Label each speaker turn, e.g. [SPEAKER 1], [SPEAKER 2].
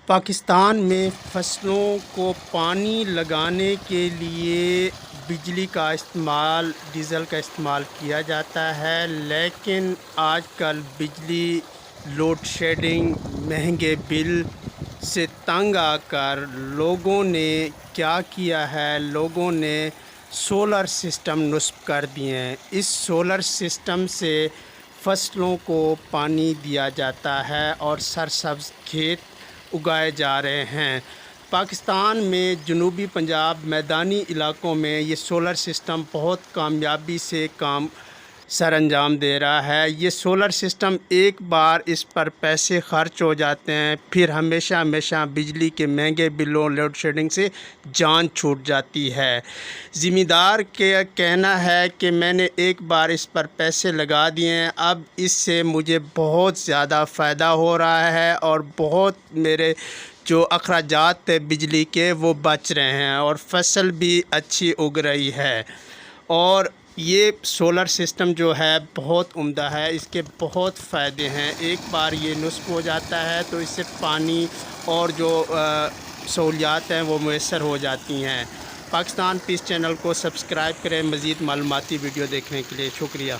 [SPEAKER 1] پاکستان میں فصلوں کو پانی لگانے کے لیے بجلی کا استعمال، ڈیزل کا استعمال کیا جاتا ہے، لیکن آج کل بجلی لوڈ شیڈنگ، مہنگے بل سے تنگ آ کر لوگوں نے کیا کیا ہے، لوگوں نے سولر سسٹم نصب کر دیے ہیں۔ اس سولر سسٹم سے فصلوں کو پانی دیا جاتا ہے اور سرسبز کھیت اگائے جا رہے ہیں۔ پاکستان میں جنوبی پنجاب میدانی علاقوں میں یہ سولر سسٹم بہت کامیابی سے کام سر انجام دے رہا ہے۔ یہ سولر سسٹم ایک بار اس پر پیسے خرچ ہو جاتے ہیں، پھر ہمیشہ بجلی کے مہنگے بلوں، لوڈ شیڈنگ سے جان چھوٹ جاتی ہے۔ ذمہ دار کا کہنا ہے کہ میں نے ایک بار اس پر پیسے لگا دیے ہیں، اب اس سے مجھے بہت زیادہ فائدہ ہو رہا ہے اور بہت میرے جو اخراجات تھے بجلی کے وہ بچ رہے ہیں اور فصل بھی اچھی اگ رہی ہے۔ اور یہ سولر سسٹم جو ہے بہت عمدہ ہے، اس کے بہت فائدے ہیں۔ ایک بار یہ نصب ہو جاتا ہے تو اس سے پانی اور جو سہولیات ہیں وہ میسر ہو جاتی ہیں۔ پاکستان پیس چینل کو سبسکرائب کریں مزید معلوماتی ویڈیو دیکھنے کے لیے۔ شکریہ۔